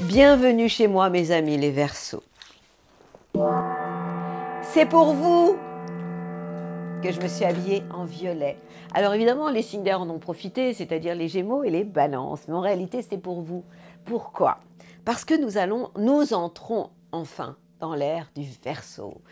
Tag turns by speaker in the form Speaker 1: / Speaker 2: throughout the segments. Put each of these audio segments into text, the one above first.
Speaker 1: Bienvenue chez moi, mes amis les Verseaux. C'est pour vous que je me suis habillée en violet. Alors évidemment, les signes d'air en ont profité, c'est-à-dire les Gémeaux et les Balances. Mais en réalité, c'est pour vous. Pourquoi? Parce que nous entrons enfin dans l'ère du Verseau.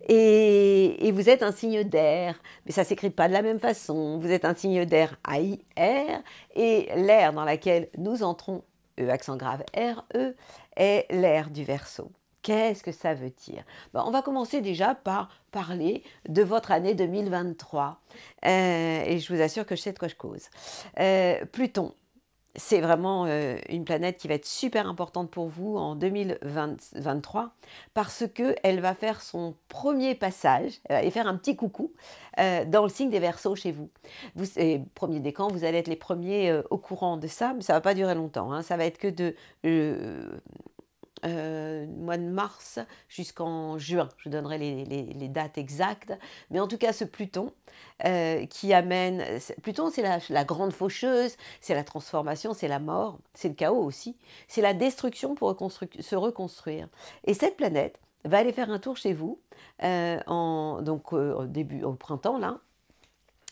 Speaker 1: Et vous êtes un signe d'air, mais ça ne s'écrit pas de la même façon. Vous êtes un signe d'air AIR, et l'ère dans laquelle nous entrons, E accent grave RE, est l'ère du Verseau. Qu'est-ce que ça veut dire? On va commencer déjà par parler de votre année 2023. Et je vous assure que je sais de quoi je cause. Pluton, c'est vraiment une planète qui va être super importante pour vous en 2023 parce qu'elle va faire son premier passage, elle va aller faire un petit coucou dans le signe des Verseaux chez vous. Vous, premier décan, vous allez être les premiers au courant de ça, mais ça ne va pas durer longtemps. Hein. Ça va être que de mois de mars jusqu'en juin. Je vous donnerai les dates exactes. Mais en tout cas, ce Pluton qui amène... Pluton, c'est la grande faucheuse, c'est la transformation, c'est la mort, c'est le chaos aussi. C'est la destruction pour se reconstruire. Et cette planète va aller faire un tour chez vous, au printemps, là.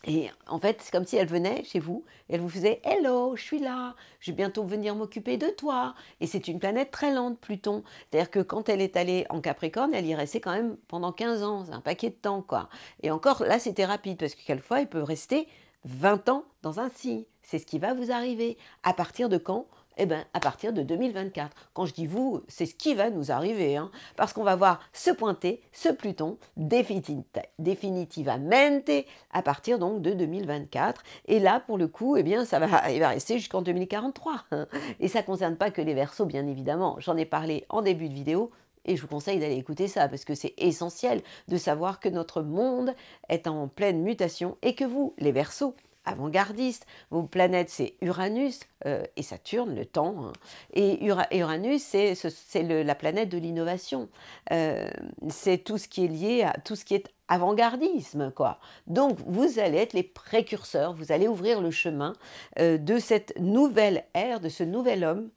Speaker 1: Et en fait, c'est comme si elle venait chez vous et elle vous faisait « Hello, je suis là, je vais bientôt venir m'occuper de toi ». Et c'est une planète très lente, Pluton. C'est-à-dire que quand elle est allée en Capricorne, elle y restait quand même pendant 15 ans. C'est un paquet de temps, quoi. Et encore, là, c'était rapide parce que quelquefois, il peut rester 20 ans dans un signe. C'est ce qui va vous arriver. À partir de quand ? Eh bien, à partir de 2024. Quand je dis vous, c'est ce qui va nous arriver, hein, parce qu'on va voir se pointer ce Pluton définitivamente à partir donc de 2024. Et là, pour le coup, eh bien, il va rester jusqu'en 2043. Hein. Et ça ne concerne pas que les Verseaux, bien évidemment. J'en ai parlé en début de vidéo. Et je vous conseille d'aller écouter ça parce que c'est essentiel de savoir que notre monde est en pleine mutation et que vous, les Verseaux, avant-gardistes, vos planètes c'est Uranus et Saturne, le temps, hein. Et Uranus c'est la planète de l'innovation, c'est tout ce qui est lié à tout ce qui est avant-gardisme, quoi. Donc vous allez être les précurseurs, vous allez ouvrir le chemin de cette nouvelle ère, de ce nouvel homme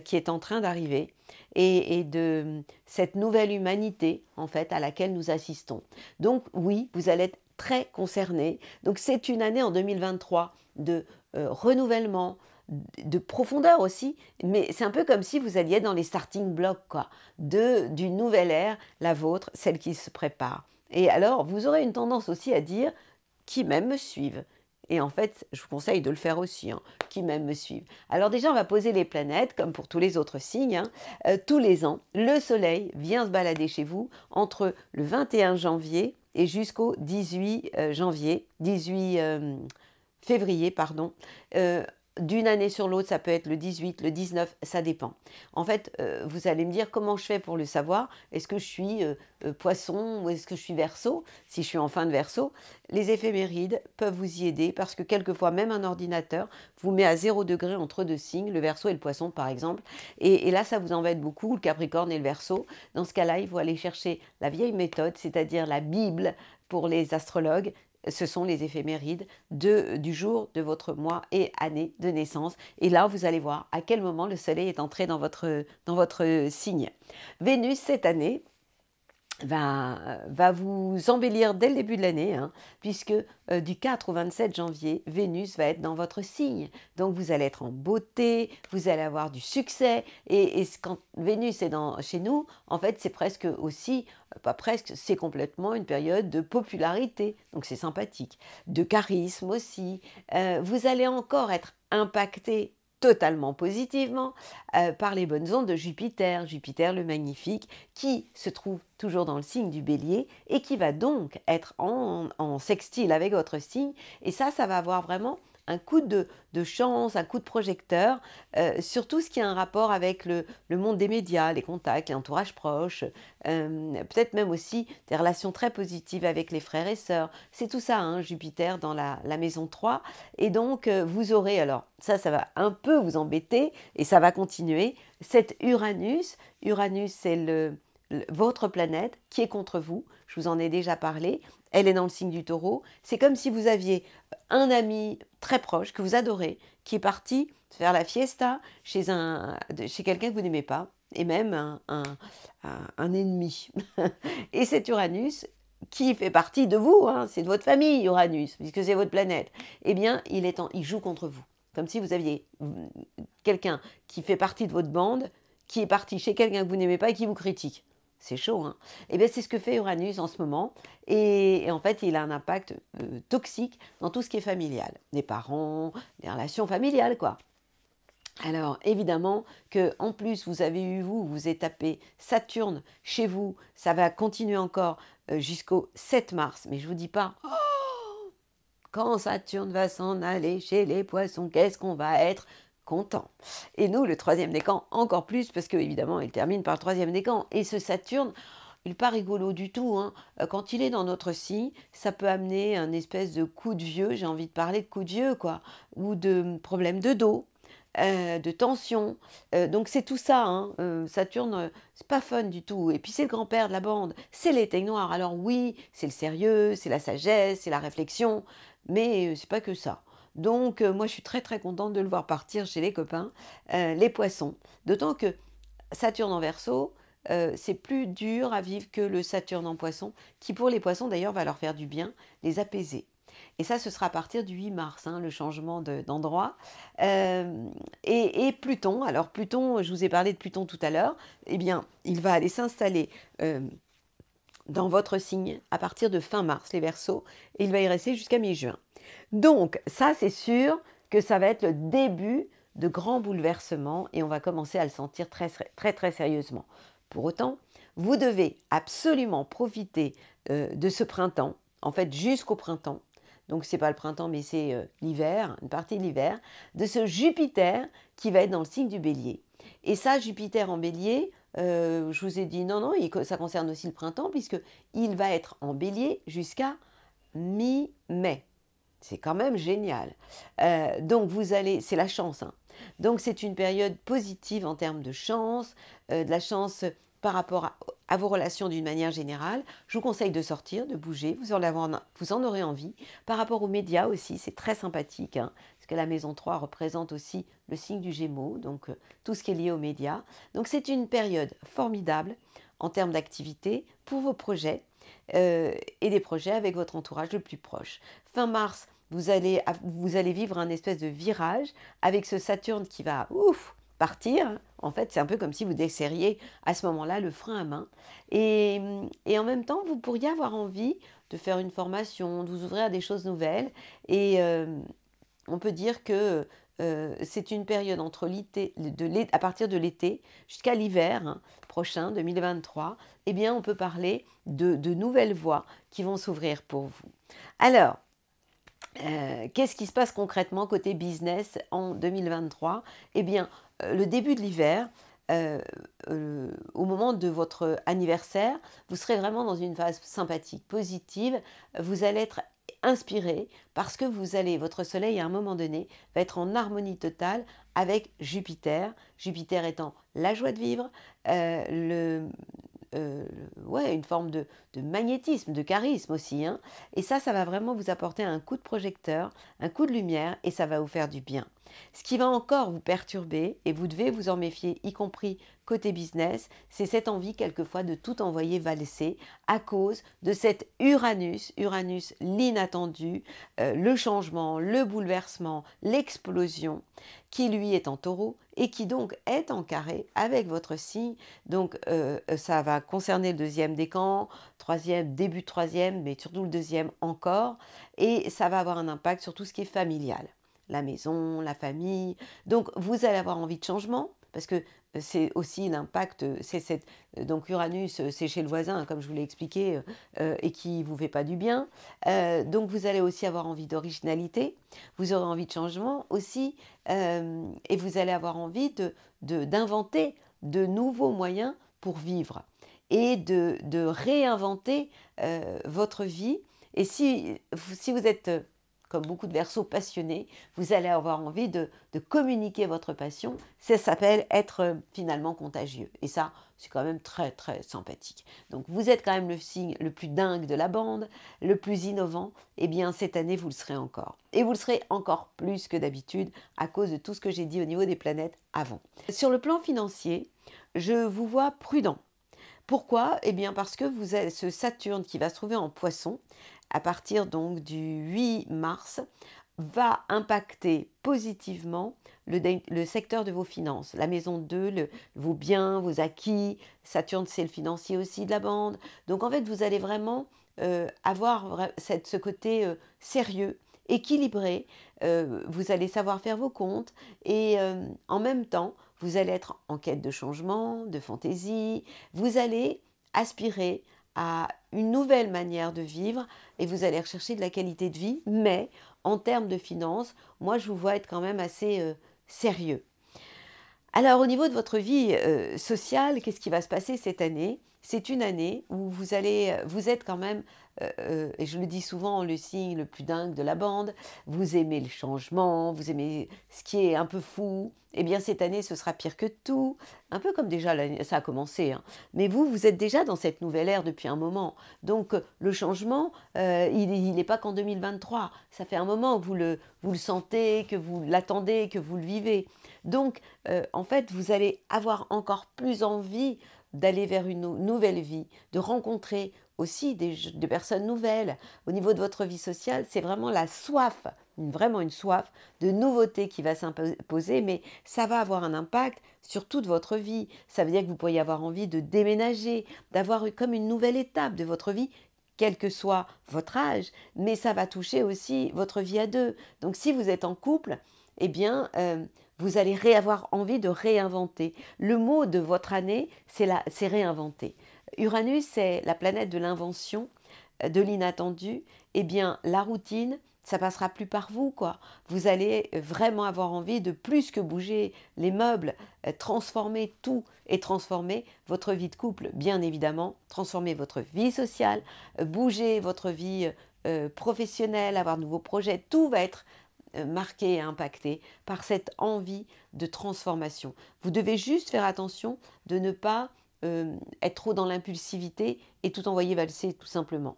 Speaker 1: qui est en train d'arriver et de cette nouvelle humanité en fait à laquelle nous assistons. Donc oui, vous allez être très concernés. Donc c'est une année en 2023 de renouvellement, de profondeur aussi, mais c'est un peu comme si vous alliez dans les starting blocks quoi, d'une nouvelle ère, la vôtre, celle qui se prépare. Et alors, vous aurez une tendance aussi à dire qui même me suivent. Et en fait, je vous conseille de le faire aussi, hein, qui même me suivent. Alors déjà, on va poser les planètes, comme pour tous les autres signes. Hein. Tous les ans, le Soleil vient se balader chez vous entre le 21 janvier et jusqu'au 18 février, pardon. D'une année sur l'autre, ça peut être le 18, le 19, ça dépend. En fait, vous allez me dire comment je fais pour le savoir. Est-ce que je suis poisson ou est-ce que je suis Verseau? Si je suis en fin de Verseau, les éphémérides peuvent vous y aider parce que quelquefois, même un ordinateur vous met à 0 degré entre deux signes, le Verseau et le Poisson par exemple. Et là, ça vous embête beaucoup, le Capricorne et le Verseau. Dans ce cas-là, il faut aller chercher la vieille méthode, c'est-à-dire la Bible pour les astrologues. Ce sont les éphémérides du jour de votre mois et année de naissance. Et là, vous allez voir à quel moment le soleil est entré dans votre signe. Vénus, cette année, va vous embellir dès le début de l'année, hein, puisque du 4 au 27 janvier, Vénus va être dans votre signe. Donc vous allez être en beauté, vous allez avoir du succès. Et quand Vénus est chez nous, en fait, c'est presque aussi, pas presque, c'est complètement une période de popularité. Donc c'est sympathique. De charisme aussi. Vous allez encore être impacté totalement positivement par les bonnes ondes de Jupiter, Jupiter le magnifique, qui se trouve toujours dans le signe du Bélier et qui va donc être en sextile avec votre signe. Et ça va avoir vraiment un coup de chance, un coup de projecteur, sur tout ce qui a un rapport avec le monde des médias, les contacts, l'entourage proche, peut-être même aussi des relations très positives avec les frères et sœurs. C'est tout ça, hein, Jupiter dans la maison 3. Et donc, vous aurez, alors, ça va un peu vous embêter, et ça va continuer, cet Uranus. Uranus, c'est votre planète qui est contre vous, je vous en ai déjà parlé, elle est dans le signe du Taureau. C'est comme si vous aviez un ami très proche que vous adorez, qui est parti faire la fiesta chez chez quelqu'un que vous n'aimez pas, et même un ennemi. Et cet Uranus, qui fait partie de vous, hein, c'est de votre famille, Uranus, puisque c'est votre planète, eh bien, il joue contre vous. Comme si vous aviez quelqu'un qui fait partie de votre bande, qui est parti chez quelqu'un que vous n'aimez pas et qui vous critique. C'est chaud, hein? Eh bien, c'est ce que fait Uranus en ce moment. Et en fait, il a un impact toxique dans tout ce qui est familial. Les parents, les relations familiales, quoi. Alors, évidemment que en plus, vous êtes tapé Saturne chez vous. Ça va continuer encore jusqu'au 7 mars. Mais je ne vous dis pas, quand Saturne va s'en aller chez les poissons, qu'est-ce qu'on va être content. Et nous, le troisième décan, encore plus, parce que évidemment, il termine par le troisième décan. Et ce Saturne, il n'est pas rigolo du tout, hein. Quand il est dans notre signe, ça peut amener un espèce de coup de vieux, j'ai envie de parler de coup de vieux, quoi, ou de problème de dos, de tension. Donc c'est tout ça, hein. Saturne, c'est pas fun du tout. Et puis c'est le grand-père de la bande, c'est l'été noir. Alors oui, c'est le sérieux, c'est la sagesse, c'est la réflexion, mais c'est pas que ça. Donc moi je suis très très contente de le voir partir chez les copains, les poissons. D'autant que Saturne en Verseau, c'est plus dur à vivre que le Saturne en Poisson, qui pour les poissons d'ailleurs va leur faire du bien, les apaiser. Et ça, ce sera à partir du 8 mars, hein, le changement d'endroit. Et Pluton, alors Pluton, je vous ai parlé de Pluton tout à l'heure, eh bien, il va aller s'installer dans votre signe à partir de fin mars, les Verseaux, et il va y rester jusqu'à mi-juin. Donc, ça, c'est sûr que ça va être le début de grands bouleversements et on va commencer à le sentir très, très, très sérieusement. Pour autant, vous devez absolument profiter de ce printemps, en fait jusqu'au printemps, donc ce n'est pas le printemps mais c'est l'hiver, une partie de l'hiver, de ce Jupiter qui va être dans le signe du Bélier. Et ça, Jupiter en Bélier, je vous ai dit non, ça concerne aussi le printemps puisqu'il va être en Bélier jusqu'à mi-mai. C'est quand même génial. Donc c'est la chance, hein. Donc c'est une période positive en termes de chance, de la chance par rapport à vos relations d'une manière générale. Je vous conseille de sortir, de bouger, vous en aurez envie. Par rapport aux médias aussi, c'est très sympathique, hein, parce que la maison 3 représente aussi le signe du Gémeaux, donc tout ce qui est lié aux médias. Donc c'est une période formidable en termes d'activité pour vos projets et des projets avec votre entourage le plus proche. Fin mars, vous allez vivre un espèce de virage avec ce Saturne qui va partir. En fait, c'est un peu comme si vous desserriez à ce moment-là le frein à main. Et en même temps, vous pourriez avoir envie de faire une formation, de vous ouvrir à des choses nouvelles. Et on peut dire que c'est une période entre à partir de l'été jusqu'à l'hiver, hein, prochain, 2023. Eh bien, on peut parler de nouvelles voies qui vont s'ouvrir pour vous. Alors, qu'est-ce qui se passe concrètement côté business en 2023? Eh bien, le début de l'hiver, au moment de votre anniversaire, vous serez vraiment dans une phase sympathique, positive. Vous allez être inspiré parce que votre soleil à un moment donné va être en harmonie totale avec Jupiter. Jupiter étant la joie de vivre, une forme de magnétisme, de charisme aussi, hein. Et ça va vraiment vous apporter un coup de projecteur, un coup de lumière et ça va vous faire du bien. Ce qui va encore vous perturber, et vous devez vous en méfier, y compris côté business, c'est cette envie quelquefois de tout envoyer valser à cause de cet Uranus, l'inattendu, le changement, le bouleversement, l'explosion, qui lui est en taureau et qui donc est en carré avec votre signe. Donc ça va concerner le deuxième décan, troisième, début de troisième, mais surtout le deuxième encore, et ça va avoir un impact sur tout ce qui est familial. La maison, la famille. Donc, vous allez avoir envie de changement, parce que c'est aussi l'impact, donc Uranus, c'est chez le voisin, comme je vous l'ai expliqué, et qui ne vous fait pas du bien. Donc, vous allez aussi avoir envie d'originalité, vous aurez envie de changement aussi, et vous allez avoir envie d'inventer de nouveaux moyens pour vivre, et de réinventer votre vie. Et si vous êtes comme beaucoup de Verseaux passionnés, vous allez avoir envie de communiquer votre passion. Ça s'appelle être finalement contagieux. Et ça, c'est quand même très très sympathique. Donc vous êtes quand même le signe le plus dingue de la bande, le plus innovant. Eh bien cette année, vous le serez encore. Et vous le serez encore plus que d'habitude à cause de tout ce que j'ai dit au niveau des planètes avant. Sur le plan financier, je vous vois prudent. Pourquoi? Eh bien parce que vous avez ce Saturne qui va se trouver en Poisson à partir donc du 8 mars va impacter positivement le secteur de vos finances, la maison 2, vos biens, vos acquis. Saturne, c'est le financier aussi de la bande. Donc en fait, vous allez vraiment avoir ce côté sérieux, équilibré. Vous allez savoir faire vos comptes et en même temps, vous allez être en quête de changement, de fantaisie. Vous allez aspirer à une nouvelle manière de vivre et vous allez rechercher de la qualité de vie, mais en termes de finances, moi je vous vois être quand même assez sérieux. Alors au niveau de votre vie sociale, qu'est-ce qui va se passer cette année? C'est une année où vous êtes quand même, et je le dis souvent, le signe le plus dingue de la bande. Vous aimez le changement, vous aimez ce qui est un peu fou. Eh bien cette année, ce sera pire que tout. Un peu comme déjà ça a commencé, hein. Mais vous êtes déjà dans cette nouvelle ère depuis un moment. Donc le changement, il n'est pas qu'en 2023. Ça fait un moment que vous le sentez, que vous l'attendez, que vous le vivez. Donc en fait, vous allez avoir encore plus envie d'aller vers une nouvelle vie, de rencontrer aussi des personnes nouvelles. Au niveau de votre vie sociale, c'est vraiment la soif, vraiment une soif de nouveauté qui va s'imposer, mais ça va avoir un impact sur toute votre vie. Ça veut dire que vous pourriez avoir envie de déménager, d'avoir comme une nouvelle étape de votre vie, quel que soit votre âge, mais ça va toucher aussi votre vie à deux. Donc si vous êtes en couple, eh bien, vous allez avoir envie de réinventer. Le mot de votre année, c'est réinventer. Uranus, c'est la planète de l'invention, de l'inattendu. Eh bien, la routine, ça passera plus par vous, quoi. Vous allez vraiment avoir envie de plus que bouger les meubles, transformer tout et transformer votre vie de couple, bien évidemment, transformer votre vie sociale, bouger votre vie professionnelle, avoir de nouveaux projets, tout va être marqué et impacté par cette envie de transformation. Vous devez juste faire attention de ne pas être trop dans l'impulsivité et tout envoyer valser tout simplement.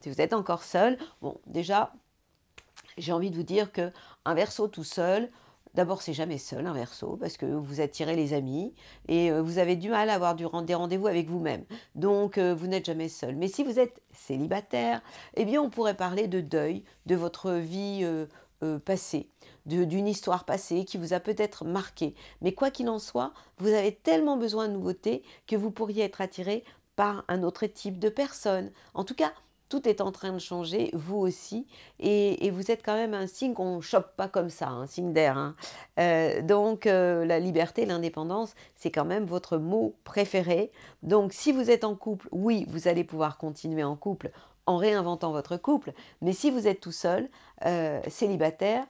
Speaker 1: Si vous êtes encore seul, bon déjà, j'ai envie de vous dire qu'un Verseau tout seul, d'abord c'est jamais seul un Verseau parce que vous attirez les amis et vous avez du mal à avoir des rendez-vous avec vous-même. Donc vous n'êtes jamais seul. Mais si vous êtes célibataire, eh bien on pourrait parler de deuil, de votre vie passée, d'une histoire passée qui vous a peut-être marqué. Mais quoi qu'il en soit, vous avez tellement besoin de nouveautés que vous pourriez être attiré par un autre type de personne. En tout cas, tout est en train de changer, vous aussi, et vous êtes quand même un signe qu'on ne chope pas comme ça, un signe d'air, hein. Donc la liberté, l'indépendance, c'est quand même votre mot préféré. Donc si vous êtes en couple, oui, vous allez pouvoir continuer en couple en réinventant votre couple, mais si vous êtes tout seul, célibataire,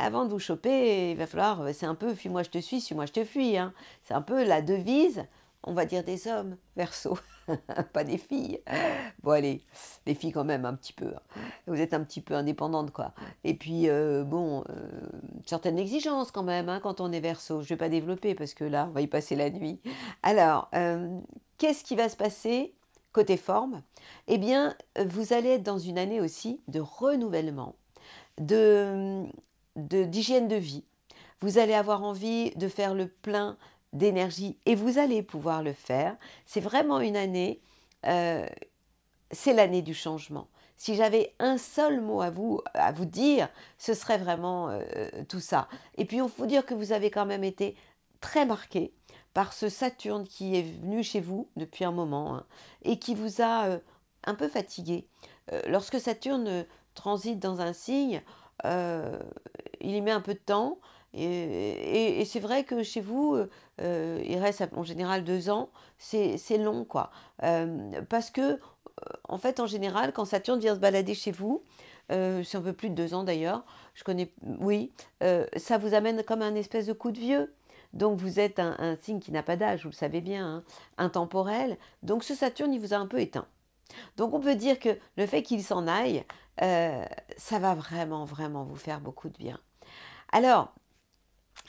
Speaker 1: avant de vous choper, il va falloir, c'est un peu fuis-moi je te suis-moi je te fuis, hein. C'est un peu la devise, on va dire des hommes, Verseau, pas des filles. Bon allez, les filles quand même un petit peu, hein. Vous êtes un petit peu indépendantes quoi. Et puis certaines exigences quand même, hein, quand on est Verseau. Je ne vais pas développer parce que là on va y passer la nuit. Alors, qu'est-ce qui va se passer côté forme? Eh bien, vous allez être dans une année aussi de renouvellement, d'hygiène de vie. Vous allez avoir envie de faire le plein d'énergie et vous allez pouvoir le faire. C'est vraiment une année, c'est l'année du changement. Si j'avais un seul mot à vous dire, ce serait vraiment tout ça. Et puis il faut dire que vous avez quand même été très marqué par ce Saturne qui est venu chez vous depuis un moment, hein, et qui vous a un peu fatigué. Lorsque Saturne transite dans un signe, il y met un peu de temps. Et c'est vrai que chez vous, il reste en général 2 ans, c'est long quoi. Parce que, en fait, en général, quand Saturne vient se balader chez vous, c'est un peu plus de 2 ans d'ailleurs, oui, ça vous amène comme un espèce de coup de vieux. Donc vous êtes un signe qui n'a pas d'âge, vous le savez bien, hein, intemporel. Donc ce Saturne, il vous a un peu éteint. Donc on peut dire que le fait qu'il s'en aille, ça va vraiment, vraiment vous faire beaucoup de bien. Alors,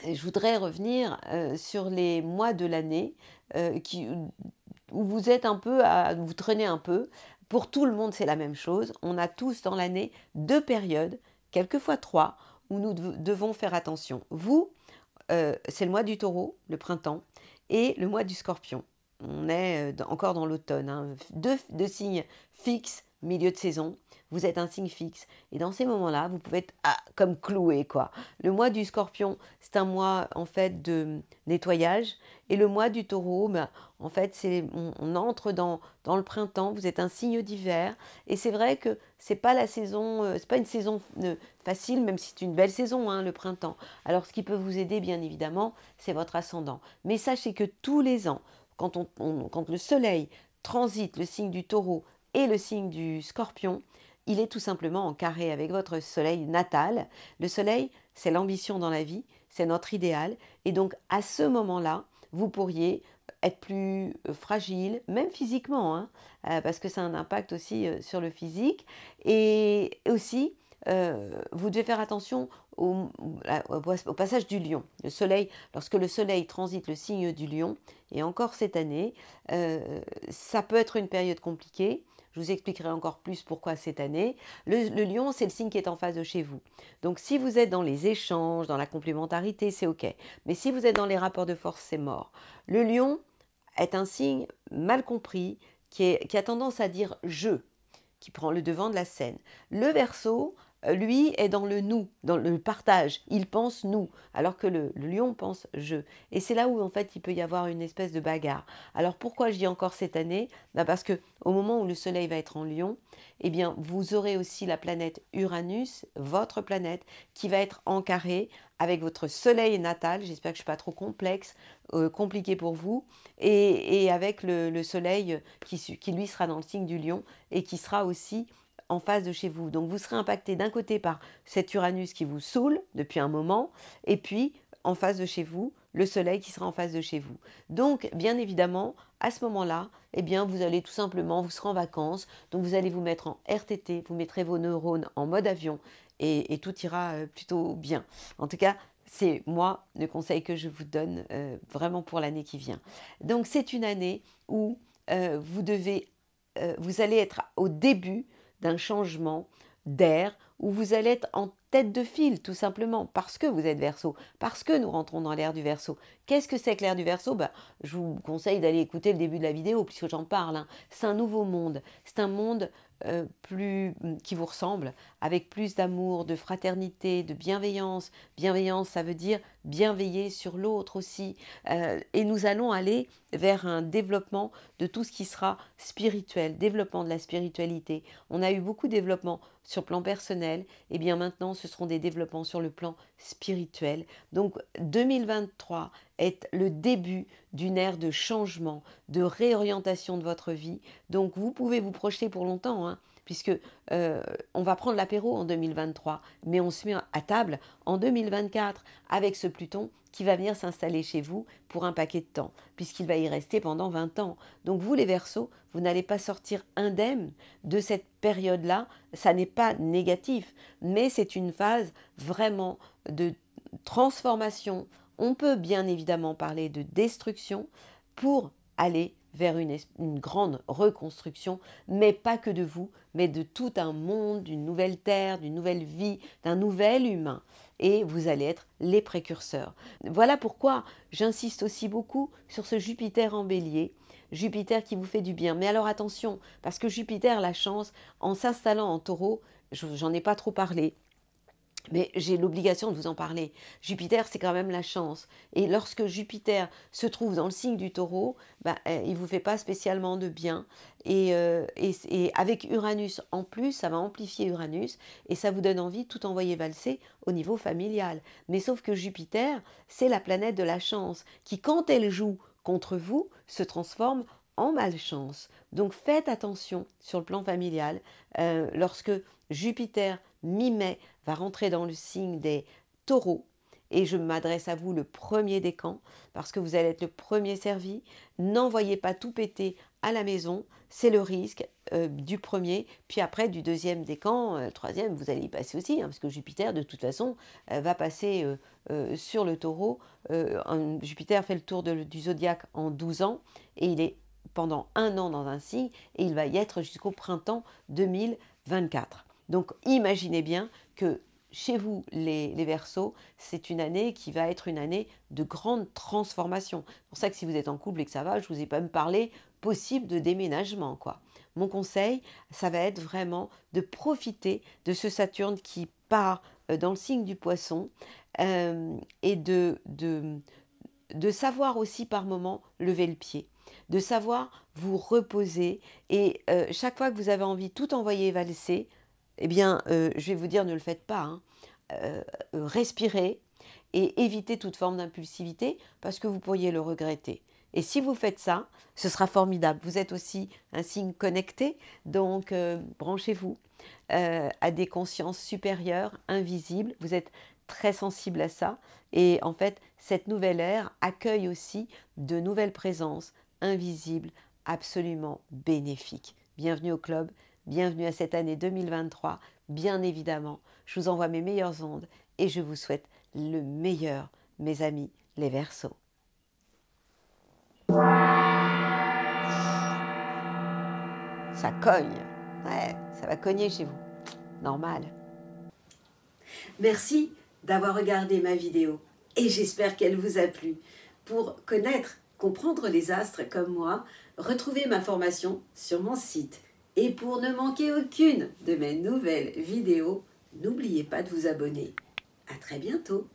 Speaker 1: je voudrais revenir sur les mois de l'année où vous êtes un peu vous traînez un peu. Pour tout le monde, c'est la même chose. On a tous dans l'année 2 périodes, quelquefois 3, où nous devons faire attention. Vous, c'est le mois du Taureau, le printemps, et le mois du Scorpion. On est encore dans l'automne, hein. Deux signes fixes, milieu de saison. Vous êtes un signe fixe. Et dans ces moments-là, vous pouvez être comme cloué, quoi. Le mois du Scorpion, c'est un mois en fait de nettoyage. Et le mois du Taureau, ben, en fait, on entre dans le printemps. Vous êtes un signe d'hiver. Et c'est vrai que c'est pas la saison, c'est pas une saison facile, même si c'est une belle saison, hein, le printemps. Alors, ce qui peut vous aider, bien évidemment, c'est votre ascendant. Mais sachez que tous les ans, quand le soleil transite le signe du Taureau et le signe du Scorpion, il est tout simplement en carré avec votre soleil natal. Le soleil, c'est l'ambition dans la vie, c'est notre idéal. Et donc, à ce moment-là, vous pourriez être plus fragile, même physiquement, hein, parce que ça a un impact aussi sur le physique. Et aussi, vous devez faire attention au passage du lion. Lorsque le soleil transite le signe du lion, et encore cette année, ça peut être une période compliquée. Je vous expliquerai encore plus pourquoi cette année. Le lion, c'est le signe qui est en face de chez vous. Donc si vous êtes dans les échanges, dans la complémentarité, c'est OK. Mais si vous êtes dans les rapports de force, c'est mort. Le lion est un signe mal compris qui a tendance à dire je, qui prend le devant de la scène. Le Verseau, lui, est dans le nous, dans le partage. Il pense nous, alors que le lion pense je. Et c'est là où, en fait, il peut y avoir une espèce de bagarre. Alors, pourquoi je dis encore cette année? Parce que au moment où le soleil va être en lion, eh bien, vous aurez aussi la planète Uranus, votre planète, qui va être en carré avec votre soleil natal. J'espère que je ne suis pas trop compliqué pour vous. Et avec le soleil qui, lui, sera dans le signe du lion et qui sera aussi en face de chez vous. Donc vous serez impacté d'un côté par cet Uranus qui vous saoule depuis un moment, et puis en face de chez vous, le soleil qui sera en face de chez vous. Donc bien évidemment, à ce moment-là, eh bien vous allez tout simplement, vous serez en vacances, donc vous allez vous mettre en RTT, vous mettrez vos neurones en mode avion, et tout ira plutôt bien. En tout cas, c'est moi le conseil que je vous donne vraiment pour l'année qui vient. Donc c'est une année où vous allez être au début d'un changement d'air où vous allez être en tête de file tout simplement parce que vous êtes Verseau, parce que nous rentrons dans l'ère du Verseau. Qu'est-ce que c'est que l'ère du Verseau? Je vous conseille d'aller écouter le début de la vidéo puisque j'en parle, hein. C'est un nouveau monde, c'est un monde qui vous ressemble, avec plus d'amour, de fraternité, de bienveillance. Bienveillance, ça veut dire bien veiller sur l'autre aussi. Et nous allons aller vers un développement de tout ce qui sera spirituel, développement de la spiritualité. On a eu beaucoup de développement sur le plan personnel, et bien maintenant ce seront des développements sur le plan spirituel. Donc 2023 est le début d'une ère de changement, de réorientation de votre vie. Donc vous pouvez vous projeter pour longtemps, hein, puisque on va prendre l'apéro en 2023, mais on se met à table en 2024 avec ce Pluton qui va venir s'installer chez vous pour un paquet de temps, puisqu'il va y rester pendant 20 ans. Donc vous les Verseaux, vous n'allez pas sortir indemne de cette période-là, ça n'est pas négatif, mais c'est une phase vraiment de transformation. On peut bien évidemment parler de destruction pour aller vers une grande reconstruction, mais pas que de vous, mais de tout un monde, d'une nouvelle terre, d'une nouvelle vie, d'un nouvel humain. Et vous allez être les précurseurs. Voilà pourquoi j'insiste aussi beaucoup sur ce Jupiter en bélier, Jupiter qui vous fait du bien. Mais alors attention, parce que Jupiter, la chance, en s'installant en taureau, j'en ai pas trop parlé, mais j'ai l'obligation de vous en parler. Jupiter, c'est quand même la chance. Et lorsque Jupiter se trouve dans le signe du taureau, il ne vous fait pas spécialement de bien. Et avec Uranus en plus, ça va amplifier Uranus et ça vous donne envie de tout envoyer valser au niveau familial. Mais sauf que Jupiter, c'est la planète de la chance qui, quand elle joue contre vous, se transforme en malchance. Donc faites attention sur le plan familial. Lorsque Jupiter, mi-mai, va rentrer dans le signe des taureaux, et je m'adresse à vous le premier décan, parce que vous allez être le premier servi. N'envoyez pas tout péter à la maison, c'est le risque. du premier, puis après du deuxième décan, le troisième, vous allez y passer aussi, hein, parce que Jupiter, de toute façon, va passer sur le Taureau. Jupiter fait le tour du zodiaque en 12 ans, et il est pendant 1 an dans un signe, et il va y être jusqu'au printemps 2024. Donc imaginez bien que chez vous, les Verseaux, c'est une année qui va être une année de grande transformation. C'est pour ça que si vous êtes en couple et que ça va, je ne vous ai pas même parlé possible de déménagement, quoi. Mon conseil, ça va être vraiment de profiter de ce Saturne qui part dans le signe du Poisson et de savoir aussi par moment lever le pied, de savoir vous reposer et chaque fois que vous avez envie de tout envoyer valser, eh bien, je vais vous dire, ne le faites pas, hein. Respirez et évitez toute forme d'impulsivité parce que vous pourriez le regretter. Et si vous faites ça, ce sera formidable. Vous êtes aussi un signe connecté, donc branchez-vous à des consciences supérieures, invisibles. Vous êtes très sensible à ça. Et en fait, cette nouvelle ère accueille aussi de nouvelles présences invisibles, absolument bénéfiques. Bienvenue au club, bienvenue à cette année 2023. Bien évidemment, je vous envoie mes meilleures ondes et je vous souhaite le meilleur, mes amis les Verseaux. Ça cogne. Ouais, ça va cogner chez vous. Normal. Merci d'avoir regardé ma vidéo et j'espère qu'elle vous a plu. Pour connaître, comprendre les astres comme moi, retrouvez ma formation sur mon site. Et pour ne manquer aucune de mes nouvelles vidéos, n'oubliez pas de vous abonner. À très bientôt.